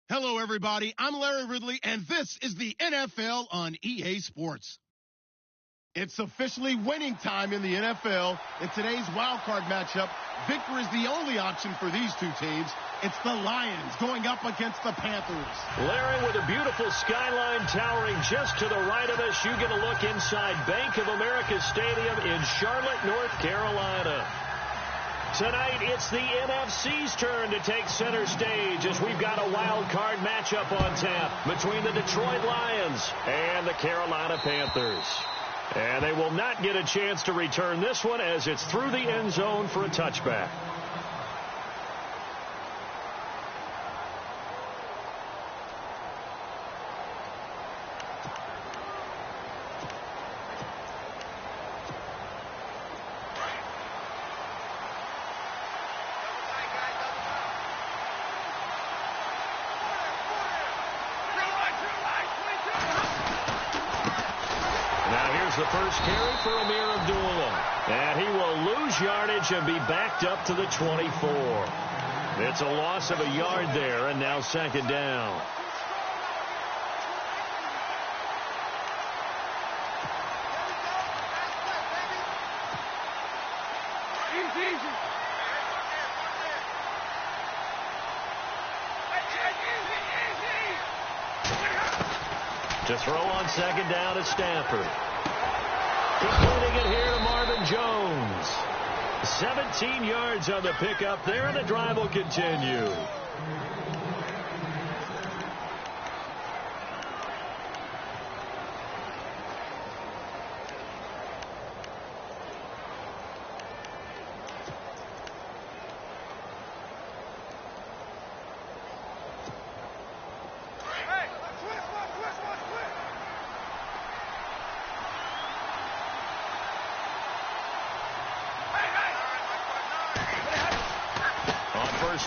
Hello, everybody. I'm Larry Ridley, and this is the NFL on EA Sports. It's officially winning time in the NFL. In today's wild card matchup, victory is the only option for these two teams. It's the Lions going up against the Panthers. Larry, with a beautiful skyline towering just to the right of us, you get a look inside Bank of America Stadium in Charlotte, North Carolina. Tonight, it's the NFC's turn to take center stage as we've got a wild card matchup on tap between the Detroit Lions and the Carolina Panthers. And they will not get a chance to return this one as it's through the end zone for a touchback. The first carry for Amir Abdullah. And he will lose yardage and be backed up to the 24. It's a loss of a yard there, and now second down. To throw on second down is Stafford. Completing it here to Marvin Jones. 17 yards on the pickup there, and the drive will continue.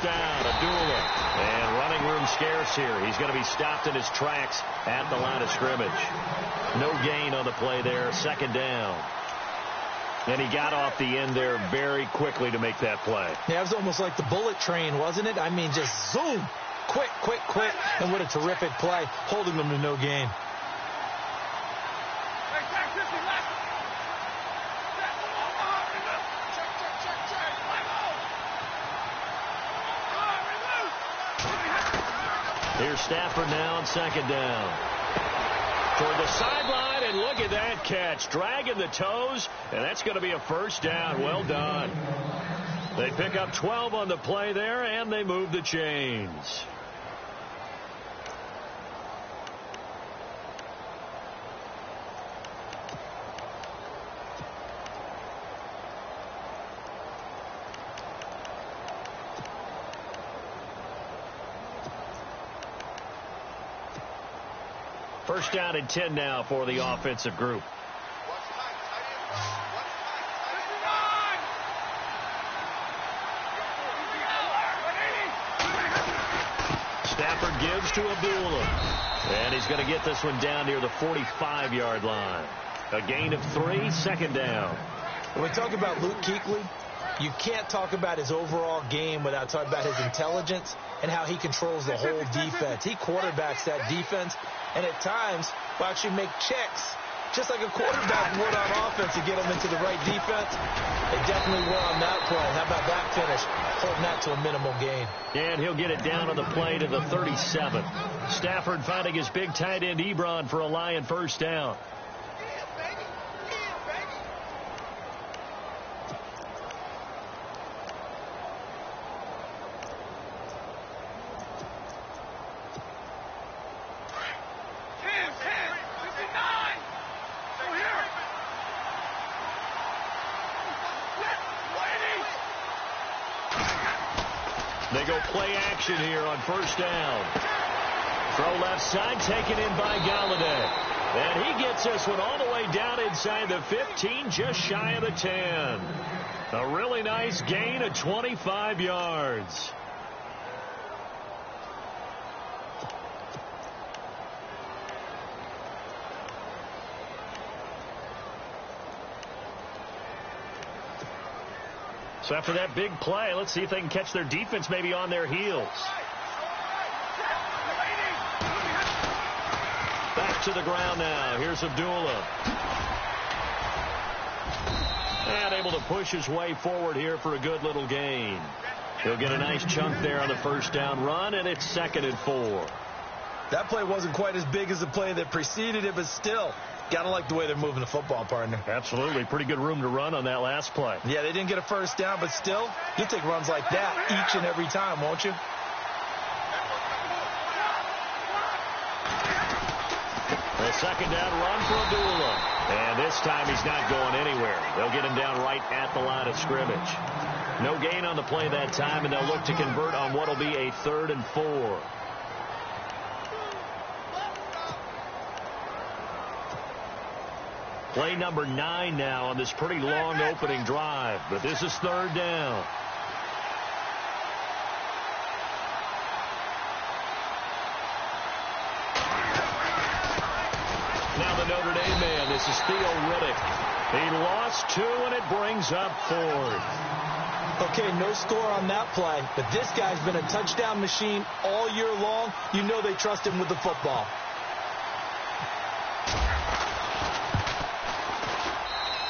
Down, Abdullah, and running room scarce here. He's going to be stopped in his tracks at the line of scrimmage. No gain on the play there, second down. And he got off the end there very quickly to make that play. Yeah, it was almost like the bullet train, wasn't it? I mean, just zoom, quick, and what a terrific play, holding them to no gain. Here's Stafford now on second down. Toward the sideline, and look at that catch. Dragging the toes, and that's going to be a first down. Well done. They pick up 12 on the play there, and they move the chains. First down and 10 now for the offensive group. Stafford gives to Abdullah. And he's going to get this one down near the 45-yard line. A gain of 3, second down. When we talk about Luke Kuechly, you can't talk about his overall game without talking about his intelligence and how he controls the whole defense. He quarterbacks that defense, and at times will actually make checks, just like a quarterback would on offense to get them into the right defense. They definitely were on that play. How about that finish? Holding that to a minimal gain. And he'll get it down on the play to the 37. Stafford finding his big tight end Ebron for a Lion first down. They go play action here on first down. Throw left side, taken in by Galladay. And he gets this one all the way down inside the 15, just shy of the 10. A really nice gain of 25 yards. So after that big play, let's see if they can catch their defense maybe on their heels. to the ground now. Here's Abdullah. And able to push his way forward here for a good little gain. He'll get a nice chunk there on the first down run, and it's 2nd and 4. That play wasn't quite as big as the play that preceded it, but still, got to like the way they're moving the football, partner. Absolutely. Pretty good room to run on that last play. Yeah, they didn't get a first down, but still, you'll take runs like that each and every time, won't you? The 2nd down run for Abdullah. And this time he's not going anywhere. They'll get him down right at the line of scrimmage. No gain on the play that time, and they'll look to convert on what will be a 3rd and 4. Play number 9 now on this pretty long opening drive, but this is 3rd down. Now the Notre Dame man, this is Theo Riddick. He lost 2, and it brings up 4th. Okay, no score on that play, but this guy's been a touchdown machine all year long. You know they trust him with the football.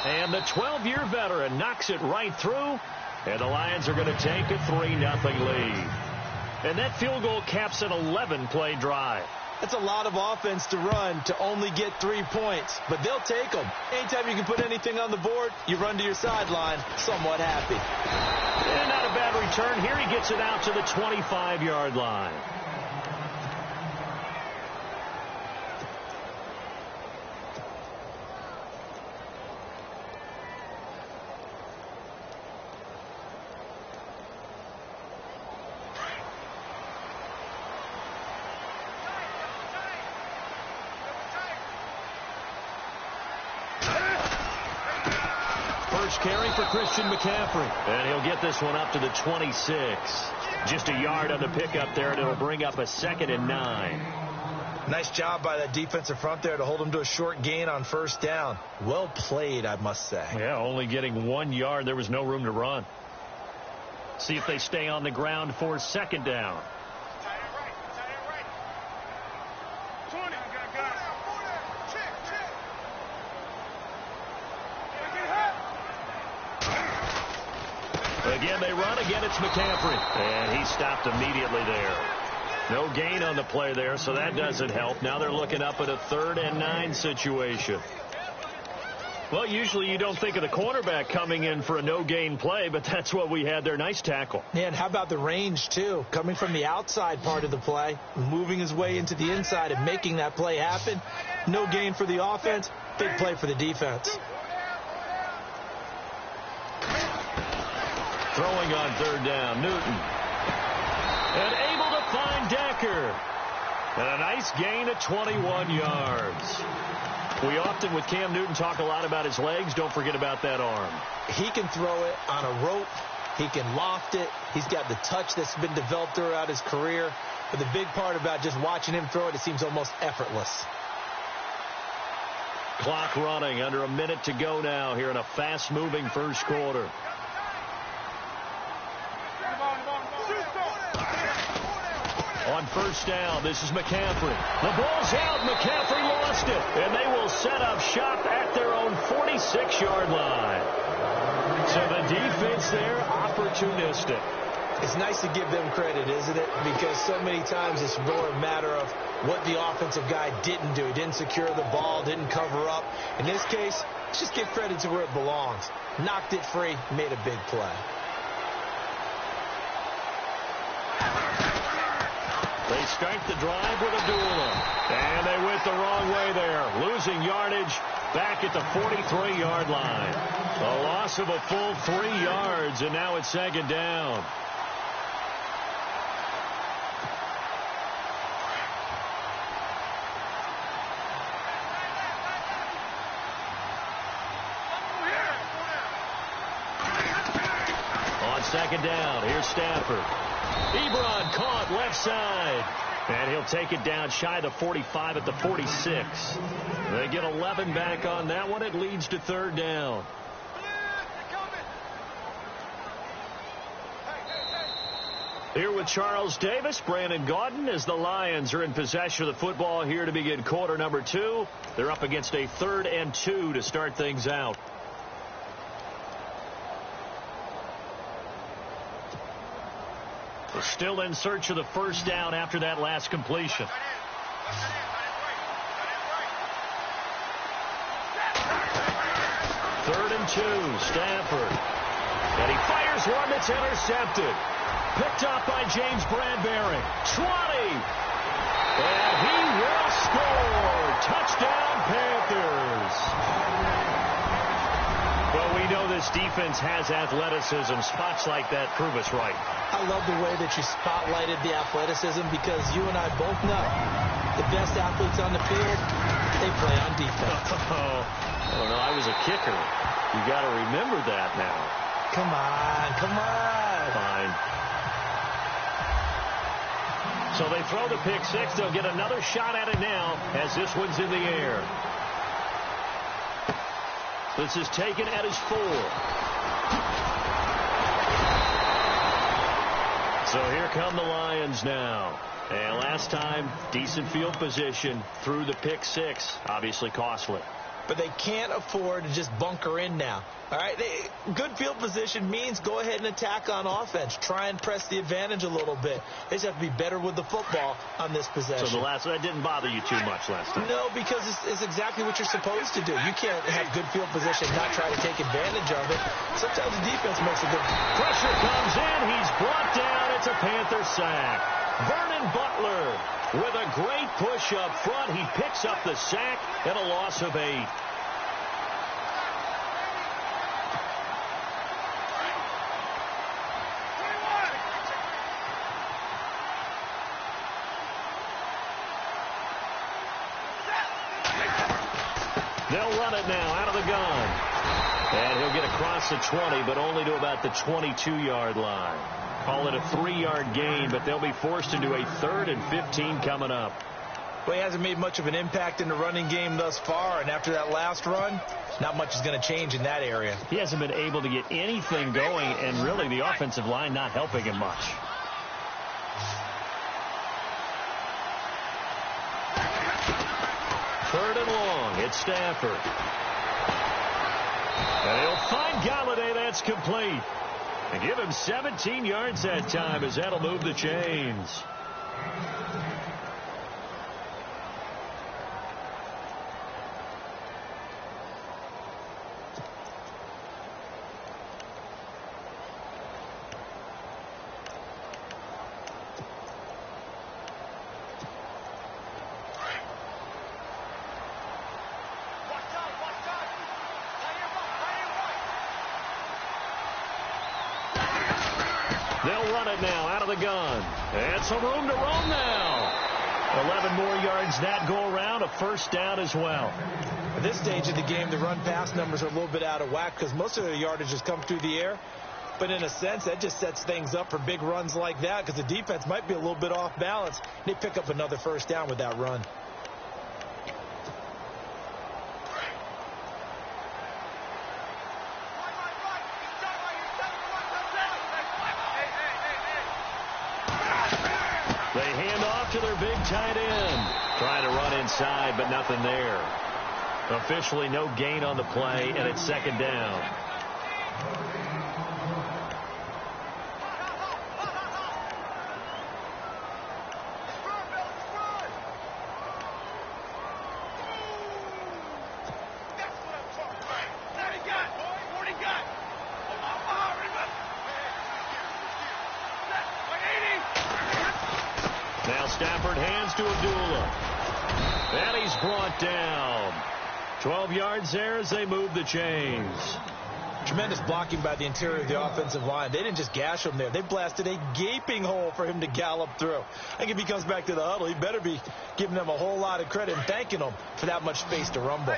And the 12-year veteran knocks it right through, and the Lions are going to take a 3-0 lead. And that field goal caps an 11-play drive. That's a lot of offense to run to only get 3 points, but they'll take them. Anytime you can put anything on the board, you run to your sideline somewhat happy. And not a bad return here. He gets it out to the 25-yard line. Carry for Christian McCaffrey. And he'll get this one up to the 26. Just a yard on the pickup there, and it'll bring up a 2nd and 9. Nice job by that defensive front there to hold him to a short gain on 1st down. Well played, I must say. Yeah, only getting 1 yard. There was no room to run. See if they stay on the ground for 2nd down. Again, they run. Again, it's McCaffrey. And he stopped immediately there. No gain on the play there, so that doesn't help. Now they're looking up at a 3rd and 9 situation. Well, usually you don't think of the cornerback coming in for a no-gain play, but that's what we had there. Nice tackle. Yeah, and how about the range, too? Coming from the outside part of the play, moving his way into the inside and making that play happen. No gain for the offense, big play for the defense. Throwing on 3rd down, Newton. And able to find Decker. And a nice gain of 21 yards. We often, with Cam Newton, talk a lot about his legs. Don't forget about that arm. He can throw it on a rope. He can loft it. He's got the touch that's been developed throughout his career. But the big part about just watching him throw it, it seems almost effortless. Clock running, under a minute to go now here in a fast-moving first quarter. On 1st down, this is McCaffrey. The ball's out. McCaffrey lost it. And they will set up shop at their own 46-yard line. So the defense there, opportunistic. It's nice to give them credit, isn't it? Because so many times it's more a matter of what the offensive guy didn't do. He didn't secure the ball, didn't cover up. In this case, let's just give credit to where it belongs. Knocked it free, made a big play. They start the drive with Abdullah. And they went the wrong way there. Losing yardage back at the 43-yard line. A loss of a full 3 yards, and now it's 2nd down. On 2nd down, here's Stafford. Ebron caught left side. And he'll take it down shy of the 45 at the 46. They get 11 back on that one. It leads to 3rd down. Here with Charles Davis, Brandon Gaudin, as the Lions are in possession of the football here to begin quarter number 2. They're up against a 3rd and 2 to start things out. They're still in search of the first down after that last completion. 3rd and 2, Stafford. And he fires one that's intercepted. Picked up by James Bradbury. 20. And he will score. Touchdown, Panthers. Well, we know this defense has athleticism. Spots like that prove us right. I love the way that you spotlighted the athleticism because you and I both know the best athletes on the field, they play on defense. I don't know. I was a kicker. You got to remember that now. Come on. Fine. So they throw the pick six. They'll get another shot at it now as this one's in the air. This is taken at his 4. So here come the Lions now. And last time, decent field position through the pick six. Obviously costly. But they can't afford to just bunker in now. All right, good field position means go ahead and attack on offense. Try and press the advantage a little bit. They just have to be better with the football on this possession. So that didn't bother you too much last time? No, because it's exactly what you're supposed to do. You can't have good field position and not try to take advantage of it. Sometimes the defense makes a good... Pressure comes in. He's brought down. It's a Panther sack. Vernon Butler with a great push up front. He picks up the sack and a loss of 8. They'll run it now out of the gun. And he'll get across the 20, but only to about the 22-yard line. Call it a 3-yard gain, but they'll be forced into a 3rd and 15 coming up. Well, he hasn't made much of an impact in the running game thus far, and after that last run, not much is going to change in that area. He hasn't been able to get anything going, and really the offensive line not helping him much. Third and long. It's Stafford. And he'll find Galladay. That's complete. And give him 17 yards that time as that'll move the chains. They'll run it now out of the gun. And some room to roam now. 11 more yards that go around. A first down as well. At this stage of the game, the run-pass numbers are a little bit out of whack because most of their yardage has come through the air. But in a sense, that just sets things up for big runs like that because the defense might be a little bit off balance. They pick up another first down with that run. They hand off to their big tight end. Trying to run inside, but nothing there. Officially no gain on the play, and it's second down. Now Stafford hands to Abdullah. And he's brought down. 12 yards there as they move the chains. Tremendous blocking by the interior of the offensive line. They didn't just gash him there. They blasted a gaping hole for him to gallop through. I think if he comes back to the huddle, he better be giving them a whole lot of credit and thanking them for that much space to rumble.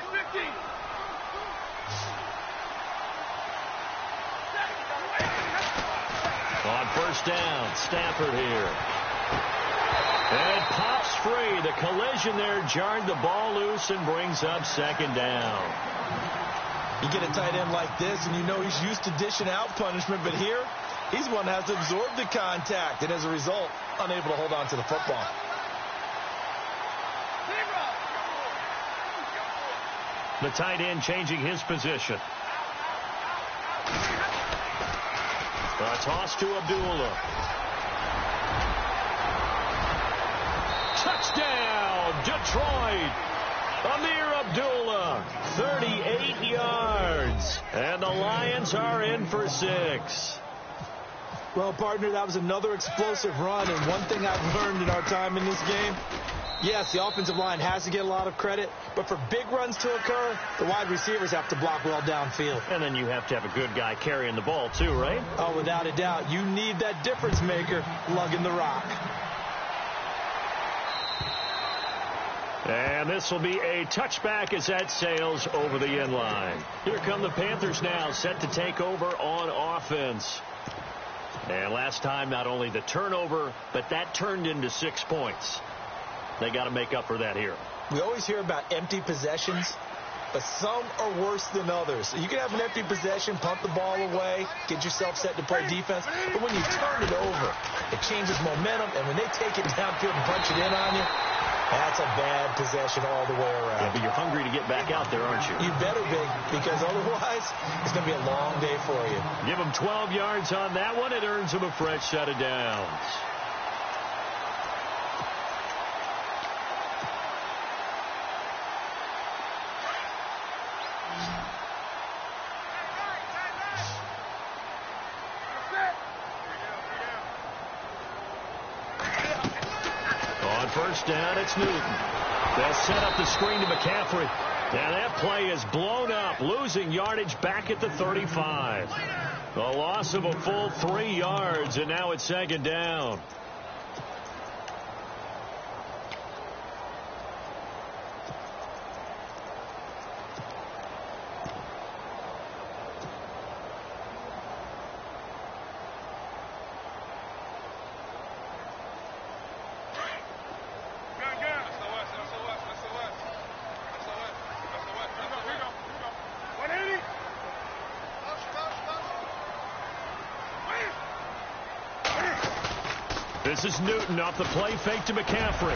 On first down, Stafford here. And pops free. The collision there jarred the ball loose and brings up second down. You get a tight end like this, and you know he's used to dishing out punishment, but here He's one that has to absorb the contact, and as a result, unable to hold on to the football. The tight end changing his position. A toss to Abdullah. Touchdown, Detroit. Amir Abdullah, 38 yards. And the Lions are in for 6. Well, partner, that was another explosive run, and one thing I've learned in our time in this game, yes, the offensive line has to get a lot of credit, but for big runs to occur, the wide receivers have to block well downfield. And then you have to have a good guy carrying the ball too, right? Oh, without a doubt. You need that difference maker lugging the rock. And this will be a touchback as that sails over the end line. Here come the Panthers now, set to take over on offense. And last time, not only the turnover, but that turned into 6 points. They got to make up for that here. We always hear about empty possessions, but some are worse than others. You can have an empty possession, pump the ball away, get yourself set to play defense, but when you turn it over, it changes momentum, and when they take it downfield and punch it in on you, that's a bad possession all the way around. Yeah, but you're hungry to get back out there, aren't you? You better be, because otherwise it's going to be a long day for you. Give them 12 yards on that one. It earns them a fresh set of downs. First down, it's Newton. They'll set up the screen to McCaffrey. And that play is blown up, losing yardage back at the 35. A loss of a full 3 yards, and now it's second down. This is Newton off the play fake to McCaffrey.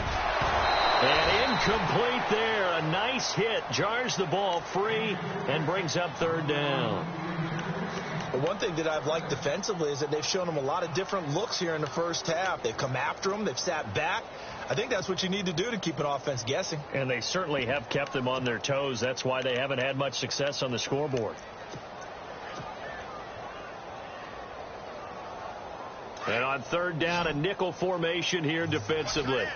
And incomplete there. A nice hit. Jars the ball free and brings up third down. Well, one thing that I've liked defensively is that they've shown them a lot of different looks here in the first half. They've come after them. They've sat back. I think that's what you need to do to keep an offense guessing. And they certainly have kept them on their toes. That's why they haven't had much success on the scoreboard. And on third down, a nickel formation here defensively.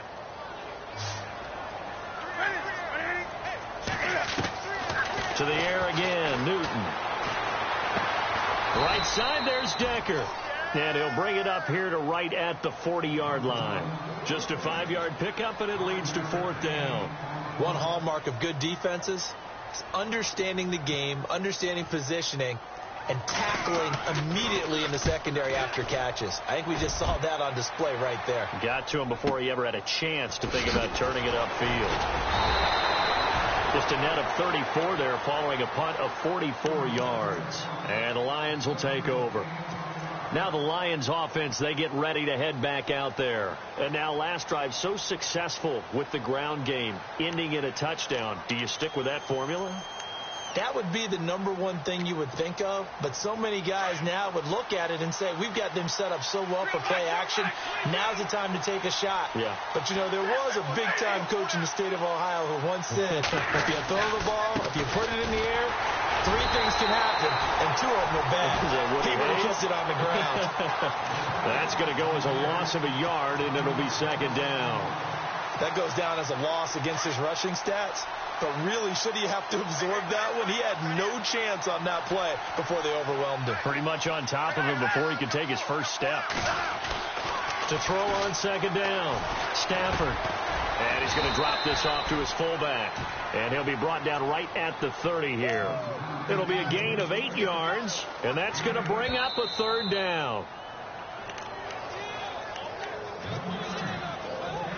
To the air again, Newton. Right side, there's Decker. And he'll bring it up here to right at the 40-yard line. Just a 5-yard pickup, and it leads to fourth down. One hallmark of good defenses is understanding the game, understanding positioning, and tackling immediately in the secondary after catches. I think we just saw that on display right there. Got to him before he ever had a chance to think about turning it upfield. Just a net of 34 there following a punt of 44 yards. And the Lions will take over. Now the Lions offense, they get ready to head back out there. And now last drive so successful with the ground game, ending in a touchdown. Do you stick with that formula? That would be the number one thing you would think of, but so many guys now would look at it and say, we've got them set up so well for play action, now's the time to take a shot. Yeah. But, you know, there was a big-time coach in the state of Ohio who once said, if you throw the ball, if you put it in the air, 3 things can happen, and 2 of them are bad. He would have kept it on the ground. That's going to go as a loss of a yard, and it'll be second down. That goes down as a loss against his rushing stats. But really, should he have to absorb that one? He had no chance on that play before they overwhelmed him. Pretty much on top of him before he could take his first step. To throw on second down, Stafford. And he's going to drop this off to his fullback. And he'll be brought down right at the 30 here. It'll be a gain of 8 yards, and that's going to bring up a third down.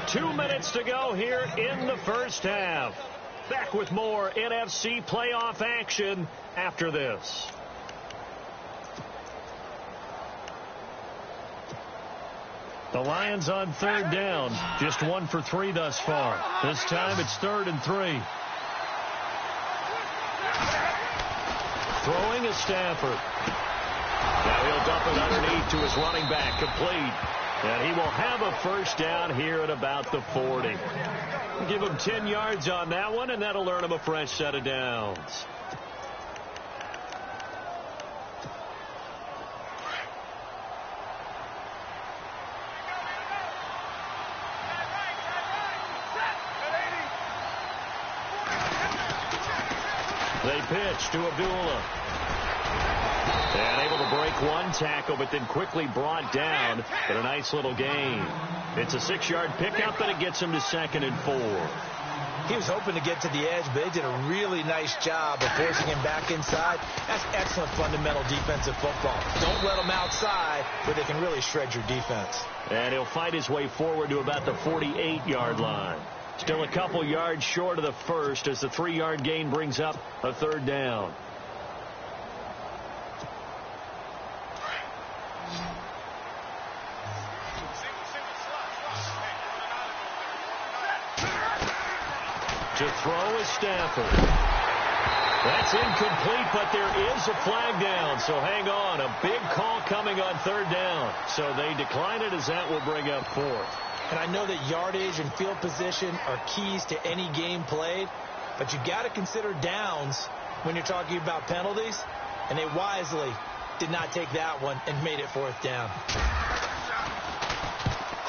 2 minutes to go here in the first half. Back with more NFC playoff action after this. The Lions on third down. Just 1 for 3 thus far. This time it's 3rd and 3. Throwing is Stafford. Now he'll dump it underneath to his running back, complete. And he will have a first down here at about the 40. Give him 10 yards on that one, and that'll earn him a fresh set of downs. They pitch to Abdullah. And able to break one tackle, but then quickly brought down. But a nice little gain. It's a 6-yard pickup, and it gets him to 2nd and 4. He was hoping to get to the edge, but they did a really nice job of forcing him back inside. That's excellent fundamental defensive football. Don't let them outside where they can really shred your defense. And he'll fight his way forward to about the 48-yard line. Still a couple yards short of the first as the 3-yard gain brings up a 3rd down. To throw is Stafford. That's incomplete, but there is a flag down, so hang on. A big call coming on 3rd down. So they decline it as that will bring up 4th. And I know that yardage and field position are keys to any game played, but you got to consider downs when you're talking about penalties, and they wisely did not take that one and made it 4th down.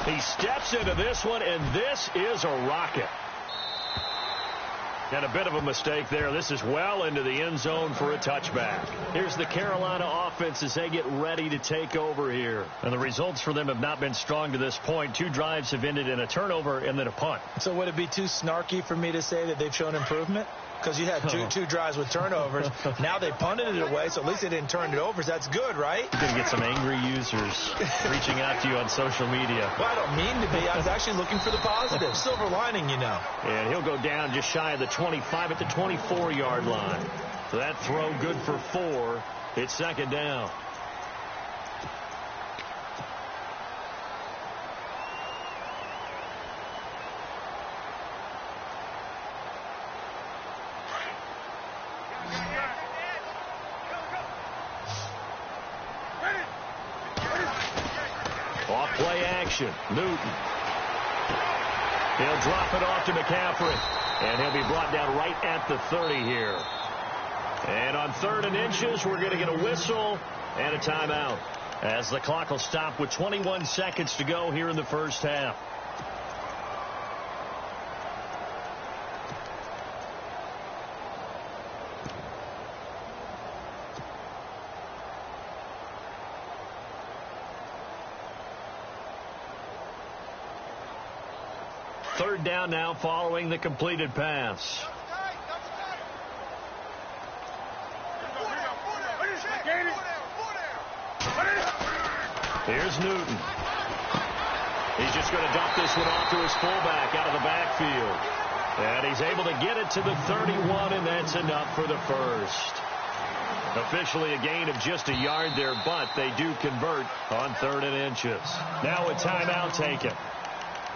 He steps into this one, and this is a rocket. And a bit of a mistake there. This is well into the end zone for a touchback. Here's the Carolina offense as they get ready to take over here. And the results for them have not been strong to this point. 2 drives have ended in a turnover and then a punt. So would it be too snarky for me to say that they've shown improvement? Because you had two drives with turnovers. Now they punted it away, so at least they didn't turn it over. So that's good, right? You're going to get some angry users reaching out to you on social media. Well, I don't mean to be. I was actually looking for the positive. Silver lining, you know. And he'll go down just shy of the 25 at the 24-yard line. So that throw good for 4. It's 2nd down. Off-play action. Newton. He'll drop it off to McCaffrey. And he'll be brought down right at the 30 here. And on 3rd and inches, we're going to get a whistle and a timeout, as the clock will stop with 21 seconds to go here in the first half. Third down now following the completed pass. Here's Newton. He's just going to dump this one off to his fullback out of the backfield. And he's able to get it to the 31, and that's enough for the first. Officially a gain of just a yard there, but they do convert on 3rd and inches. Now a timeout taken.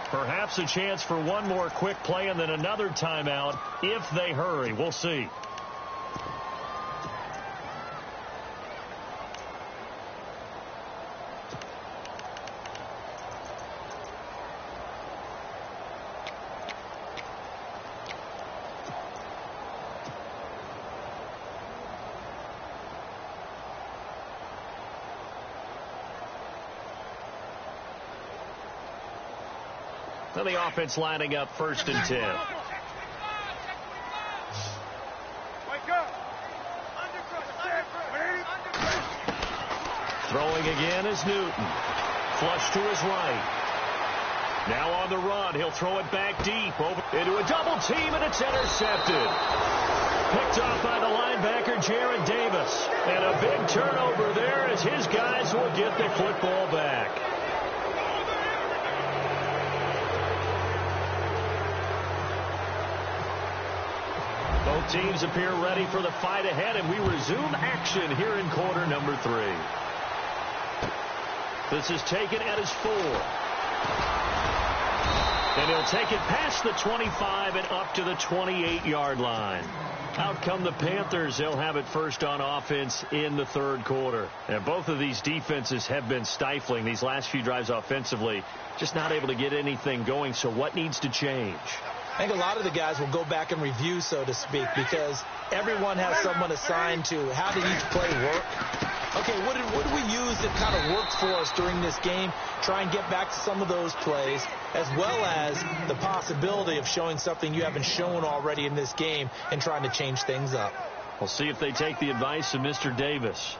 Perhaps a chance for one more quick play and then another timeout if they hurry. We'll see. And the offense lining up 1st and 10. Throwing again is Newton. Flush to his right. Now on the run. He'll throw it back deep over into a double team, and it's intercepted. Picked off by the linebacker, Jared Davis. And a big turnover there as his guys will get the football back. Both teams appear ready for the fight ahead, and we resume action here in quarter number 3. This is taken at his 4. And he'll take it past the 25 and up to the 28-yard line. Out come the Panthers. They'll have it first on offense in the third quarter. And both of these defenses have been stifling these last few drives offensively. Just not able to get anything going. So what needs to change? I think a lot of the guys will go back and review, so to speak, because everyone has someone assigned to how did each play work. Okay, what did we use that kind of worked for us during this game? Try and get back to some of those plays, as well as the possibility of showing something you haven't shown already in this game and trying to change things up. We'll see if they take the advice of Mr. Davis.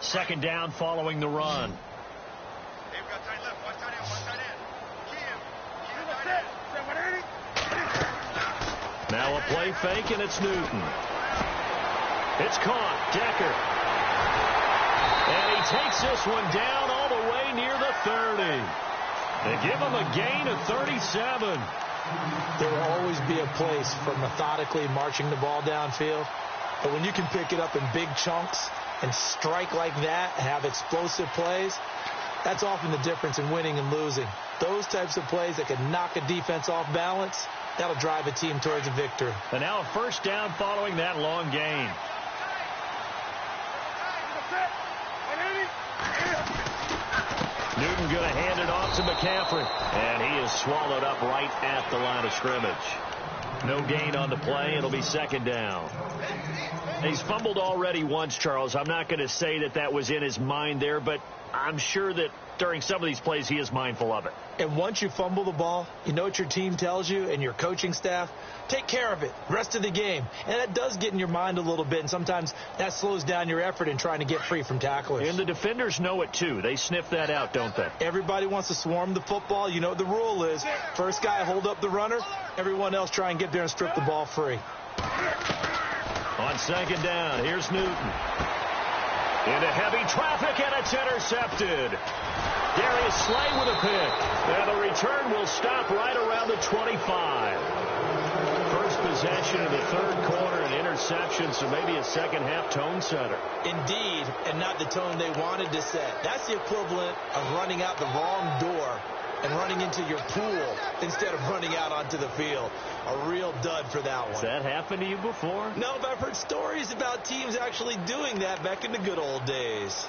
Second down following the run. Now a play fake, and it's Newton. It's caught. Decker. And he takes this one down all the way near the 30. They give him a gain of 37. There will always be a place for methodically marching the ball downfield. But when you can pick it up in big chunks and strike like that, have explosive plays, that's often the difference in winning and losing. Those types of plays that can knock a defense off balance, that'll drive a team towards a victory. And now a first down following that long gain. Newton going to hand it off to McCaffrey. And he is swallowed up right at the line of scrimmage. No gain on the play. It'll be second down. He's fumbled already once, Charles. I'm not going to say that that was in his mind there, but I'm sure that during some of these plays he is mindful of it. And once you fumble the ball, you know what your team tells you and your coaching staff? Take care of it rest of the game. And that does get in your mind a little bit, and sometimes that slows down your effort in trying to get free from tacklers. And the defenders know it, too. They sniff that out, don't they? Everybody wants to swarm the football. You know what the rule is. First guy hold up the runner. Everyone else try and get there and strip the ball free. On second down, here's Newton. Into heavy traffic, and it's intercepted. Darius Slay with a pick. And the return will stop right around the 25. First possession of the third quarter, an interception, so maybe a second-half tone setter. Indeed, and not the tone they wanted to set. That's the equivalent of running out the wrong door and running into your pool instead of running out onto the field. A real dud for that one. Has that happened to you before? No, but I've heard stories about teams actually doing that back in the good old days.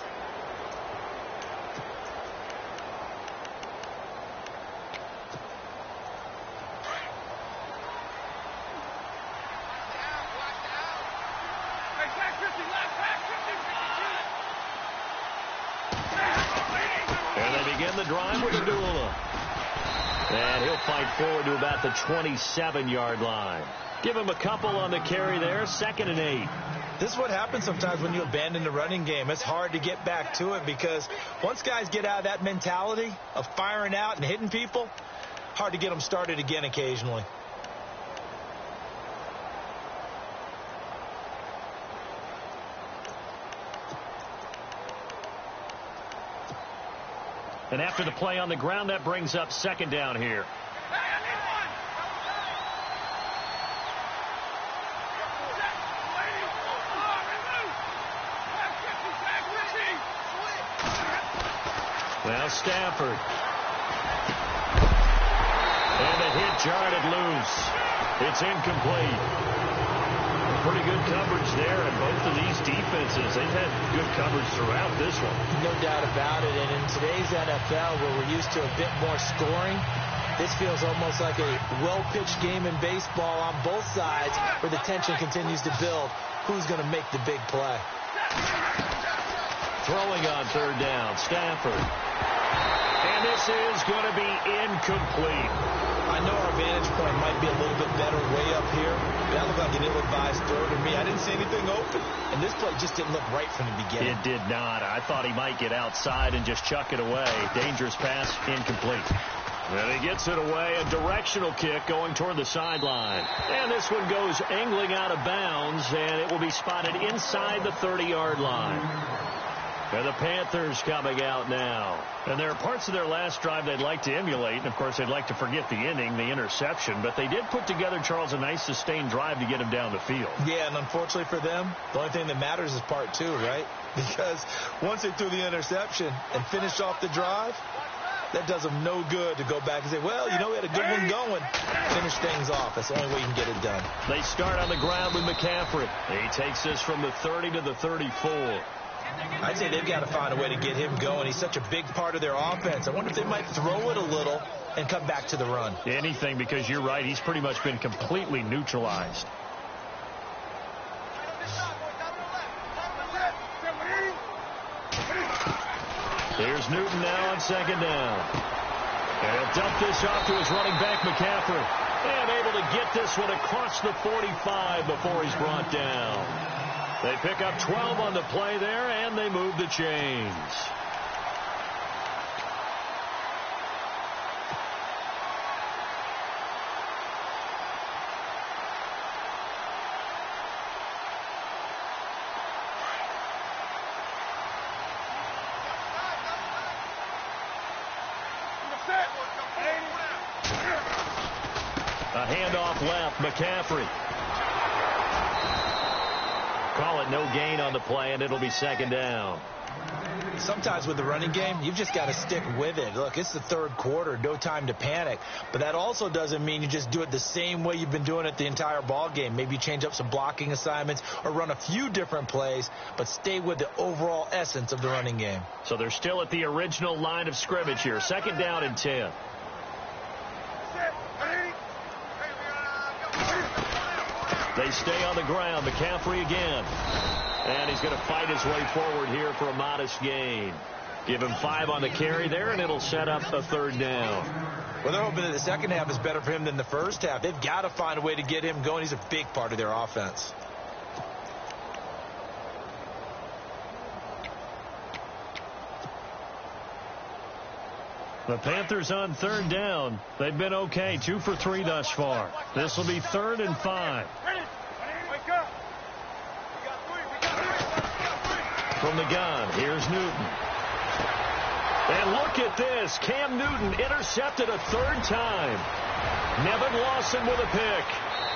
And they begin the drive with Abdullah. And he'll fight forward to about the 27-yard line. Give him a couple on the carry there, 2nd and 8. This is what happens sometimes when you abandon the running game. It's hard to get back to it because once guys get out of that mentality of firing out and hitting people, hard to get them started again occasionally. And after the play on the ground, that brings up second down here. Now Stafford. And the hit jarred it loose. It's incomplete. Pretty good coverage there, and both of these defenses, they've had good coverage throughout this one. No doubt about it, and in today's NFL, where we're used to a bit more scoring, this feels almost like a well-pitched game in baseball on both sides, where the tension continues to build. Who's going to make the big play? Throwing on third down, Stafford. And this is going to be incomplete. I know our vantage point might be a little bit better way up here, but that looked like an ill-advised throw to me. I didn't see anything open, and this play just didn't look right from the beginning. It did not. I thought he might get outside and just chuck it away. Dangerous pass, incomplete. Well, he gets it away, a directional kick going toward the sideline. And this one goes angling out of bounds, and it will be spotted inside the 30-yard line. And the Panthers coming out now. And there are parts of their last drive they'd like to emulate. And, of course, they'd like to forget the inning, the interception. But they did put together, Charles, a nice sustained drive to get him down the field. Yeah, and unfortunately for them, the only thing that matters is part two, right? Because once they threw the interception and finished off the drive, that does them no good to go back and say, well, you know, we had a good one going. Finish things off. That's the only way you can get it done. They start on the ground with McCaffrey. He takes this from the 30 to the 34. I'd say they've got to find a way to get him going. He's such a big part of their offense. I wonder if they might throw it a little and come back to the run. Anything, because you're right. He's pretty much been completely neutralized. Here's Newton now on second down. And he'll dump this off to his running back, McCaffrey. And able to get this one across the 45 before he's brought down. They pick up 12 on the play there, and they move the chains. A handoff left, McCaffrey. Call it no gain on the play, and it'll be second down. Sometimes with the running game, you've just got to stick with it. Look, it's the third quarter, no time to panic. But that also doesn't mean you just do it the same way you've been doing it the entire ball game. Maybe change up some blocking assignments or run a few different plays, but stay with the overall essence of the running game. So they're still at the original line of scrimmage here. Second down and 10. They stay on the ground. McCaffrey again. And he's going to fight his way forward here for a modest gain. Give him 5 on the carry there, and it'll set up a third down. Well, they're hoping that the second half is better for him than the first half. They've got to find a way to get him going. He's a big part of their offense. The Panthers on third down. They've been okay. 2 for 3 thus far. This will be 3rd and 5. From the gun, here's Newton. And look at this. Cam Newton intercepted a third time. Nevin Lawson with a pick.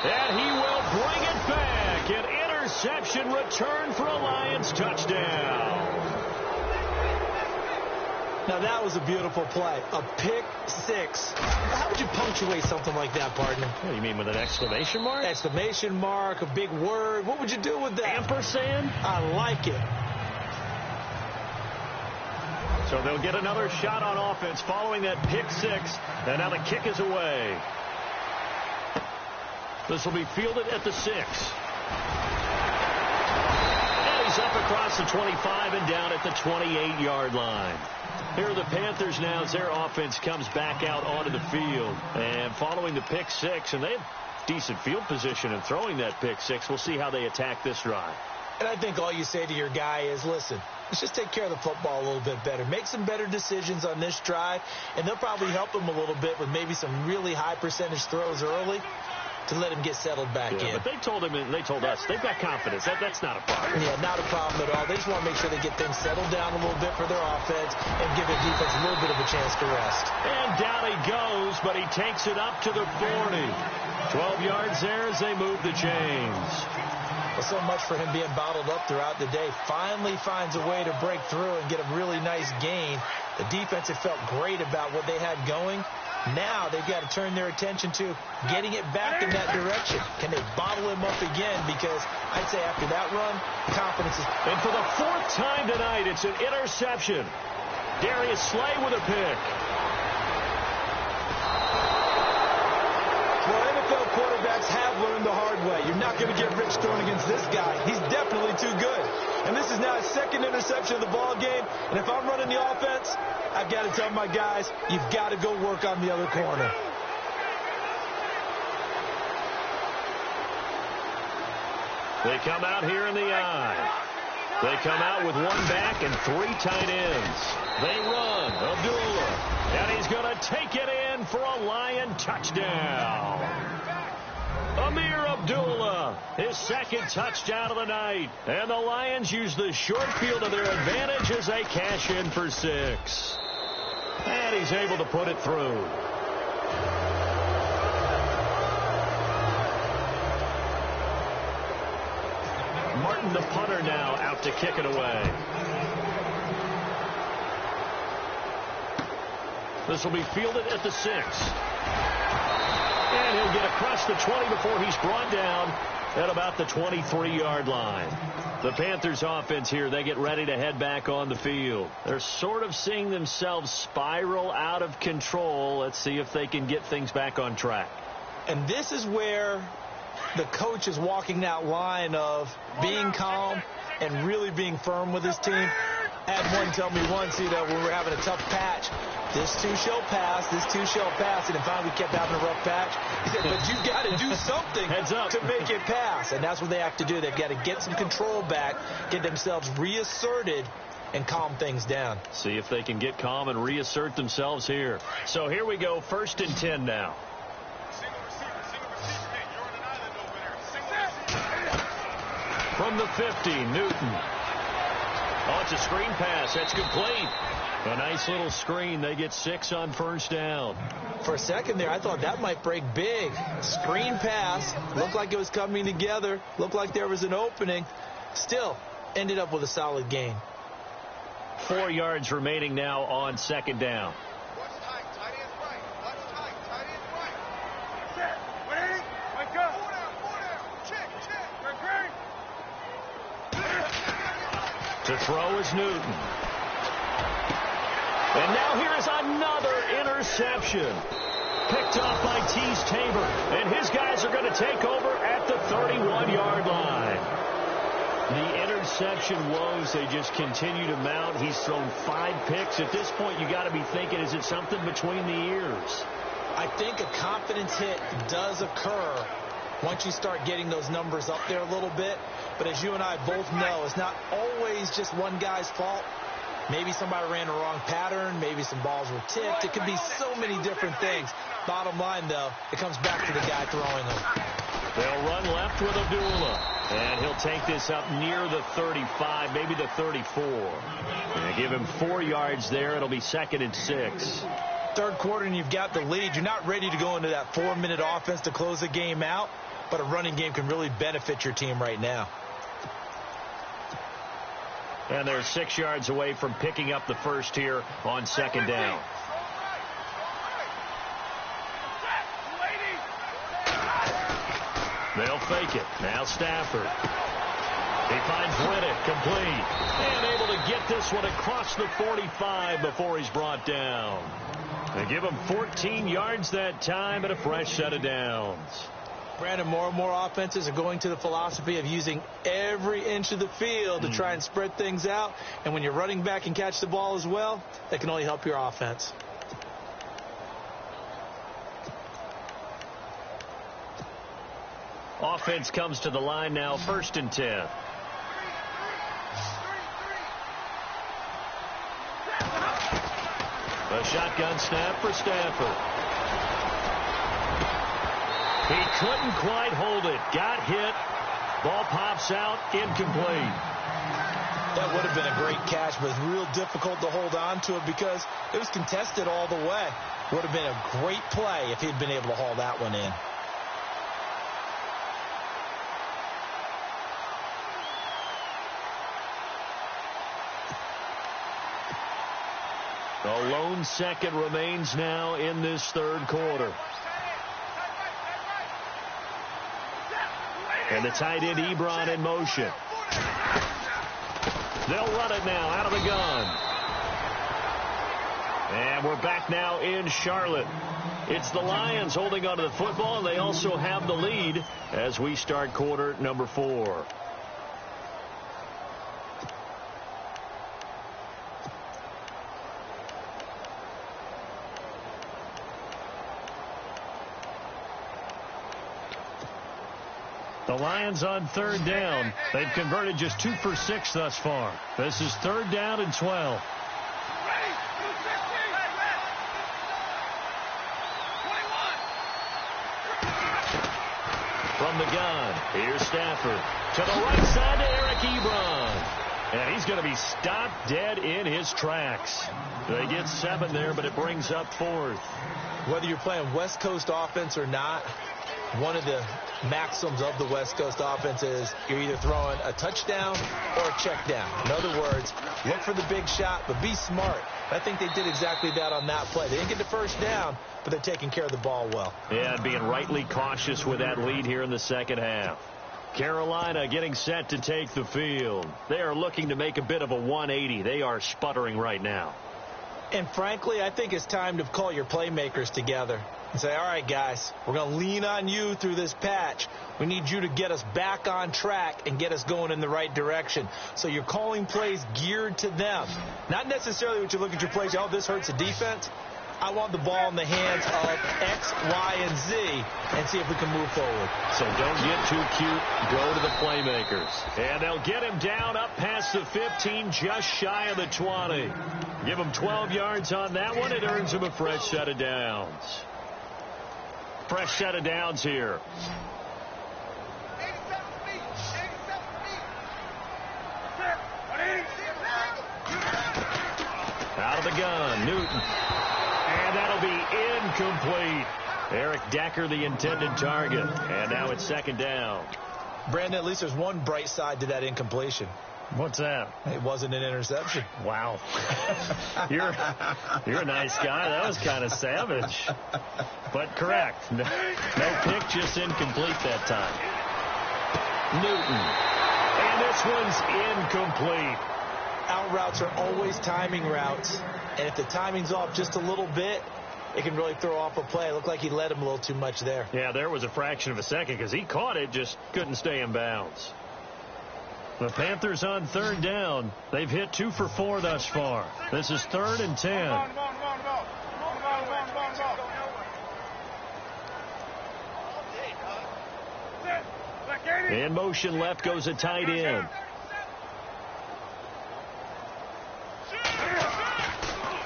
And he will bring it back. An interception return for a Lions touchdown. Now, that was a beautiful play. A pick six. How would you punctuate something like that, partner? What do you mean, with an exclamation mark? Exclamation mark, a big word. What would you do with that? Ampersand? I like it. So they'll get another shot on offense following that pick six. And now the kick is away. This will be fielded at the 6. And he's up across the 25 and down at the 28-yard line. Here are the Panthers now as their offense comes back out onto the field. And following the pick six, and they have decent field position in throwing that pick six. We'll see how they attack this drive. And I think all you say to your guy is, listen, let's just take care of the football a little bit better. Make some better decisions on this drive, and they'll probably help him a little bit with maybe some really high percentage throws early to let him get settled back in. But they told him, and they told us, they've got confidence. That's not a problem. Yeah, not a problem at all. They just want to make sure they get things settled down a little bit for their offense and give their defense a little bit of a chance to rest. And down he goes, but he takes it up to the 40. 12 yards there as they move the chains. Well, so much for him being bottled up throughout the day. Finally finds a way to break through and get a really nice gain. The defense had felt great about what they had going. Now they've got to turn their attention to getting it back in that direction. Can they bottle him up again? Because I'd say after that run, confidence is... And for the 4th time tonight, it's an interception. Darius Slay with a pick. Well, NFL quarterbacks have learned the hard way. You're not going to get rich throwing against this guy. He's definitely too good. And this is now his 2nd interception of the ball game. And if I'm running the offense, I've got to tell my guys, you've got to go work on the other corner. They come out here in the eye. They come out with 1 back and 3 tight ends. They run. Abdullah. And he's going to take it in for a Lion touchdown. Amir Abdullah His second touchdown of the night. And the Lions use the short field to their advantage as they cash in for 6. And he's able to put it through. Martin, the punter, now out to kick it away. This will be fielded at the 6. And he'll get across the 20 before he's brought down at about the 23-yard line. The Panthers offense here, they get ready to head back on the field. They're sort of seeing themselves spiral out of control. Let's see if they can get things back on track. And this is where the coach is walking that line of being calm and really being firm with his team. I had one tell me once, when we were having a tough patch, this two shall pass, and then finally we kept having a rough patch. He said, but you've got to do something to make it pass. And that's what they have to do. They've got to get some control back, get themselves reasserted, and calm things down. See if they can get calm and reassert themselves here. So here we go, 1st and 10 now. From the 50, Newton. Oh, it's a screen pass. That's complete. A nice little screen. They get 6 on 1st down. For a second there, I thought that might break big. Screen pass. Looked like it was coming together. Looked like there was an opening. Still, ended up with a solid gain. 4 yards remaining now on 2nd down. To throw is Newton. And now here is another interception. Picked off by Tease Tabor. And his guys are going to take over at the 31-yard line. The interception woes, they just continue to mount. He's thrown 5 picks. At this point, you got to be thinking, is it something between the ears? I think a confidence hit does occur once you start getting those numbers up there a little bit. But as you and I both know, it's not always just one guy's fault. Maybe somebody ran a wrong pattern. Maybe some balls were tipped. It could be so many different things. Bottom line, though, it comes back to the guy throwing them. They'll run left with Abdullah. And he'll take this up near the 35, maybe the 34. And give him 4 yards there. It'll be 2nd and 6. Third quarter and you've got the lead. You're not ready to go into that 4-minute offense to close the game out. But a running game can really benefit your team right now. And they're 6 yards away from picking up the first here on 2nd down. They'll fake it. Now Stafford. He finds Winnick, complete. And able to get this one across the 45 before he's brought down. They give him 14 yards that time and a fresh set of downs. Brandon, more and more offenses are going to the philosophy of using every inch of the field to try and spread things out. And when you're running back and catch the ball as well, that can only help your offense. Offense comes to the line now, 1st and 10. A shotgun snap for Stafford. He couldn't quite hold it. Got hit. Ball pops out. Incomplete. That would have been a great catch, but it's real difficult to hold on to it because it was contested all the way. Would have been a great play if he'd been able to haul that one in. A lone second remains now in this third quarter. And the tight end, Ebron, in motion. They'll run it now out of the gun. And we're back now in Charlotte. It's the Lions holding onto the football, and they also have the lead as we start quarter number 4. The Lions on 3rd down. They've converted just 2 for 6 thus far. This is 3rd down and 12. From the gun. Here's Stafford. To the right side to Eric Ebron. And he's going to be stopped dead in his tracks. They get 7 there, but it brings up 4th. Whether you're playing West Coast offense or not, one of the maxims of the West Coast offense is you're either throwing a touchdown or a check down. In other words, look for the big shot, but be smart. I think they did exactly that on that play. They didn't get the first down, but they're taking care of the ball well. Yeah, and being rightly cautious with that lead here in the second half. Carolina getting set to take the field. They are looking to make a bit of a 180. They are sputtering right now. And frankly, I think it's time to call your playmakers together and say, all right, guys, we're going to lean on you through this patch. We need you to get us back on track and get us going in the right direction. So you're calling plays geared to them. Not necessarily what you look at your plays, oh, this hurts the defense. I want the ball in the hands of X, Y, and Z and see if we can move forward. So don't get too cute. Go to the playmakers. And they'll get him down up past the 15, just shy of the 20. Give him 12 yards on that one. It earns him a fresh set of downs. Fresh set of downs here. Out of the gun, Newton. And that'll be incomplete. Eric Decker, the intended target. And now it's second down. Brandon, at least there's one bright side to that incompletion. What's that? It wasn't an interception. Wow. You're a nice guy. That was kind of savage. But correct. No pick, just incomplete that time. Newton. And this one's incomplete. Out routes are always timing routes. And if the timing's off just a little bit, it can really throw off a play. It looked like he led him a little too much there. Yeah, there was a fraction of a second because he caught it, just couldn't stay in bounds. The Panthers on third down. They've hit 2 for 4 thus far. This is 3rd and 10. In motion left goes a tight end.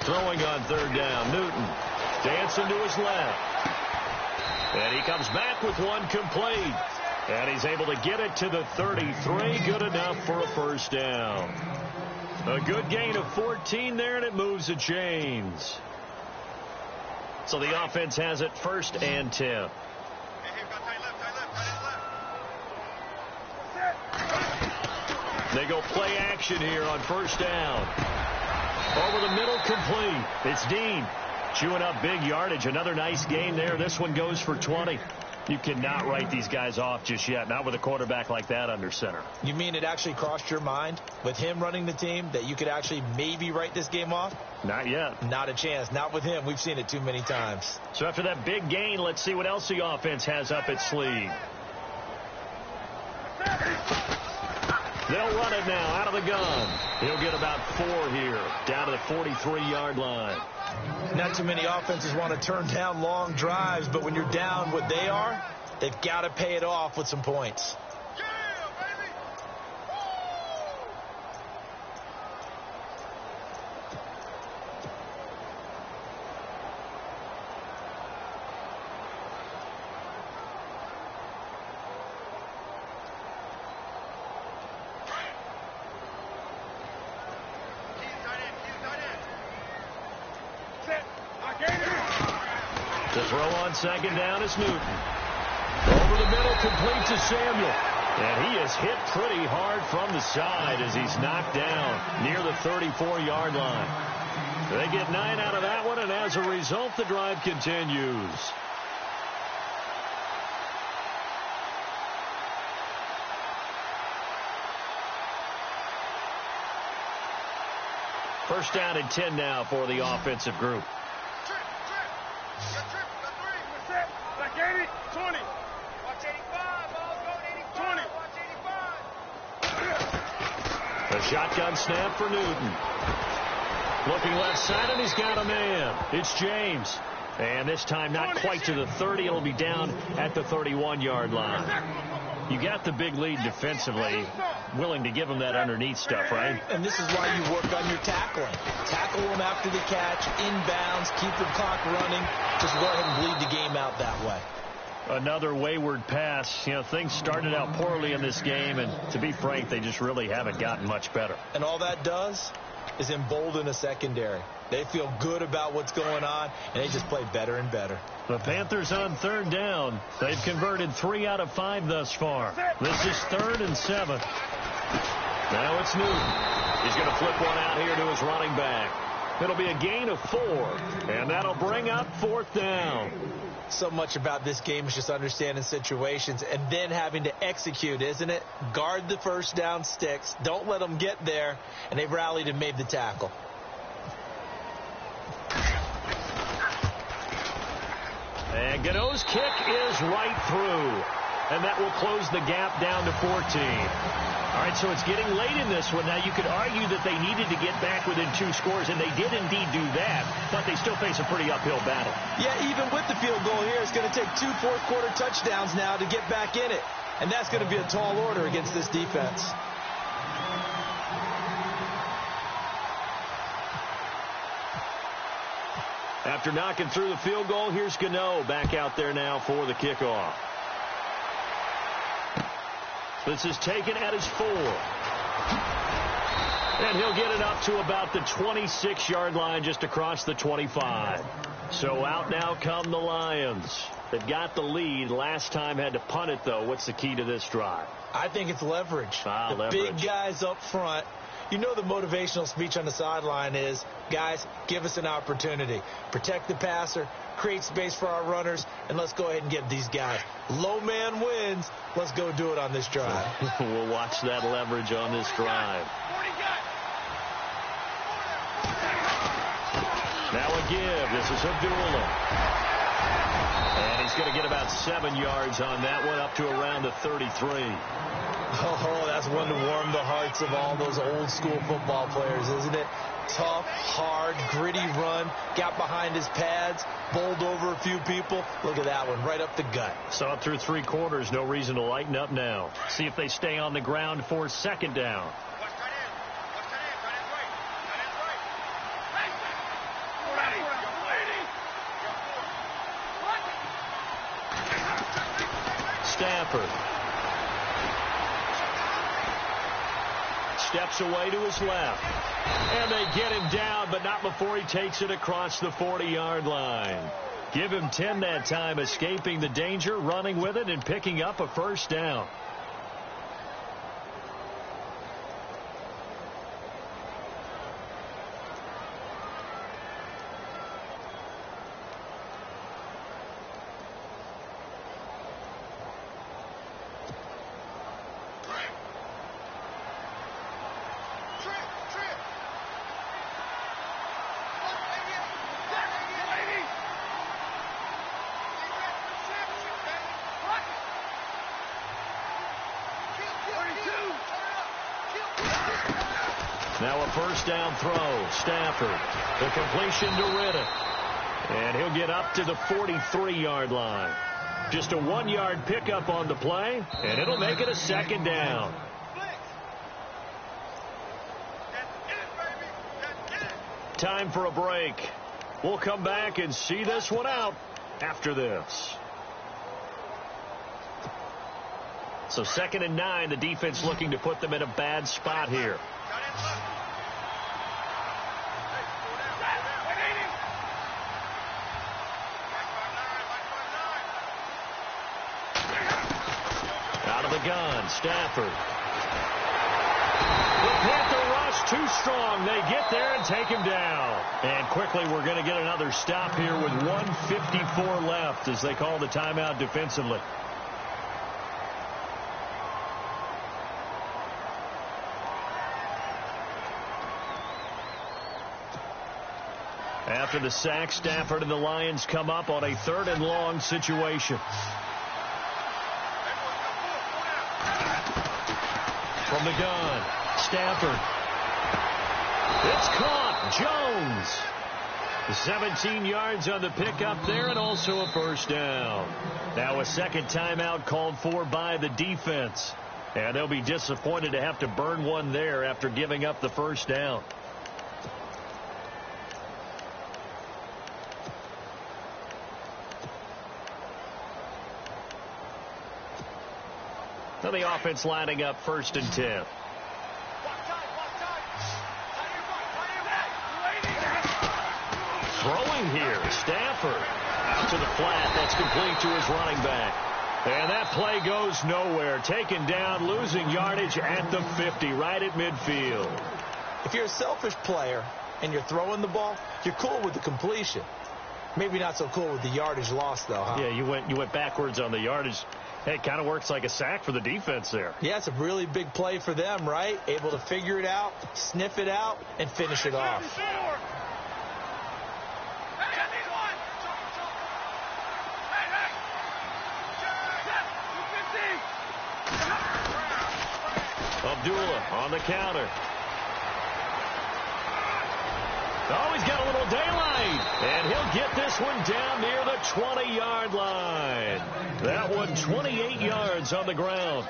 Throwing on third down, Newton. Dancing to his left. And he comes back with one complete. And he's able to get it to the 33. Good enough for a first down. A good gain of 14 there, and it moves the chains. So the offense has it 1st and 10. They go play action here on first down. Over the middle, complete. It's Dean chewing up big yardage. Another nice gain there. This one goes for 20. You cannot write these guys off just yet, not with a quarterback like that under center. You mean it actually crossed your mind with him running the team that you could actually maybe write this game off? Not yet. Not a chance. Not with him. We've seen it too many times. So after that big gain, let's see what else the offense has up its sleeve. They'll run it now out of the gun. He'll get about 4 here, down to the 43-yard line. Not too many offenses want to turn down long drives, but when you're down what they are, they've got to pay it off with some points. To throw on second down is Newton. Over the middle, complete to Samuel. And he is hit pretty hard from the side as he's knocked down near the 34-yard line. They get 9 out of that one, and as a result, the drive continues. First down and 10 now for the offensive group. A shotgun snap for Newton. Looking left side, and he's got a man. It's James. And this time not quite to the 30. It'll be down at the 31-yard line. You got the big lead defensively, willing to give them that underneath stuff, right? And this is why you work on your tackling. Tackle them after the catch, inbounds, keep the clock running. Just go ahead and bleed the game out that way. Another wayward pass. You know, things started out poorly in this game, and to be frank, they just really haven't gotten much better. And all that does is embolden a secondary. They feel good about what's going on, and they just play better and better. The Panthers on third down. They've converted 3 out of 5 thus far. This is 3rd and 7. Now it's Newton. He's going to flip one out here to his running back. It'll be a gain of 4, and that'll bring up 4th down. So much about this game is just understanding situations and then having to execute, isn't it? Guard the first down sticks. Don't let them get there, and they've rallied and made the tackle. And Gano's kick is right through, and that will close the gap down to 14. All right, so it's getting late in this one. Now, you could argue that they needed to get back within 2 scores, and they did indeed do that, but they still face a pretty uphill battle. Yeah, even with the field goal here, it's going to take 2 fourth-quarter touchdowns now to get back in it, and that's going to be a tall order against this defense. After knocking through the field goal, here's Gano back out there now for the kickoff. This is taken at his 4. And he'll get it up to about the 26-yard line, just across the 25. So out now come the Lions. They've got the lead. Last time had to punt it, though. What's the key to this drive? I think it's leverage. Leverage. Big guys up front. You know the motivational speech on the sideline is, guys, give us an opportunity. Protect the passer, create space for our runners, and let's go ahead and get these guys. Low man wins. Let's go do it on this drive. We'll watch that leverage on this drive. Now a give. This is Abdullah. And he's going to get about 7 yards on that one, up to around the 33. Oh, that's one to warm the hearts of all those old school football players, isn't it? Tough, hard, gritty run, got behind his pads, bowled over a few people. Look at that one, right up the gut. Saw it through 3 quarters, no reason to lighten up now. See if they stay on the ground for 2nd down. Stafford steps away to his left. And they get him down, but not before he takes it across the 40-yard line. Give him 10 that time, escaping the danger, running with it, and picking up a 1st down. Now a 1st down throw. Stafford. The completion to Riddick. And he'll get up to the 43-yard line. Just a 1-yard pickup on the play, and it'll make it a 2nd down. Time for a break. We'll come back and see this one out after this. So 2nd and 9, the defense looking to put them in a bad spot here. Out of the gun, Stafford. The Panther rush too strong. They get there and take him down. And quickly we're going to get another stop here with 1:54 left as they call the timeout defensively. After the sack, Stafford and the Lions come up on a 3rd and long situation. From the gun, Stafford. It's caught. Jones. 17 yards on the pickup there, and also a 1st down. Now a 2nd timeout called for by the defense. And they'll be disappointed to have to burn one there after giving up the 1st down. So the offense lining up 1st and 10. Throwing here, Stafford to the flat. That's complete to his running back. And that play goes nowhere. Taken down, losing yardage at the 50, right at midfield. If you're a selfish player and you're throwing the ball, you're cool with the completion. Maybe not so cool with the yardage loss, though, huh? Yeah, you went backwards on the yardage. Hey, it kind of works like a sack for the defense there. Yeah, it's a really big play for them, right? Able to figure it out, sniff it out, and finish it off. Abdullah on the counter. Oh, he's got a little daylight. And he'll get this one down near the 20-yard line. That one 28 yards on the ground.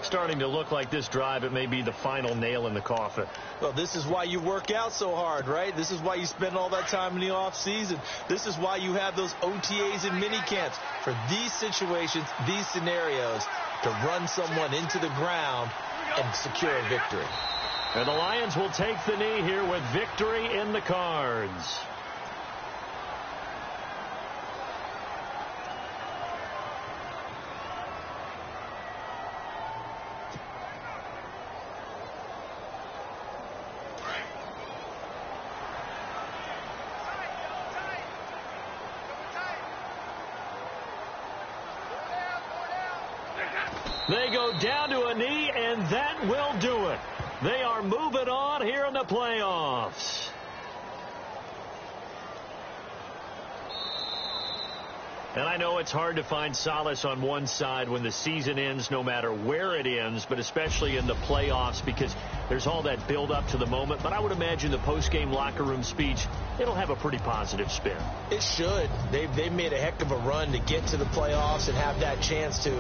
Starting to look like this drive, it may be the final nail in the coffin. Well, this is why you work out so hard, right? This is why you spend all that time in the offseason. This is why you have those OTAs and mini camps. For these situations, these scenarios, to run someone into the ground and secure a victory. And the Lions will take the knee here with victory in the cards. They go down to a knee, and that will do it. They are moving on here in the playoffs. And I know it's hard to find solace on one side when the season ends, no matter where it ends, but especially in the playoffs, because there's all that build up to the moment. But I would imagine the post-game locker room speech, it'll have a pretty positive spin. It should. They've made a heck of a run to get to the playoffs and have that chance to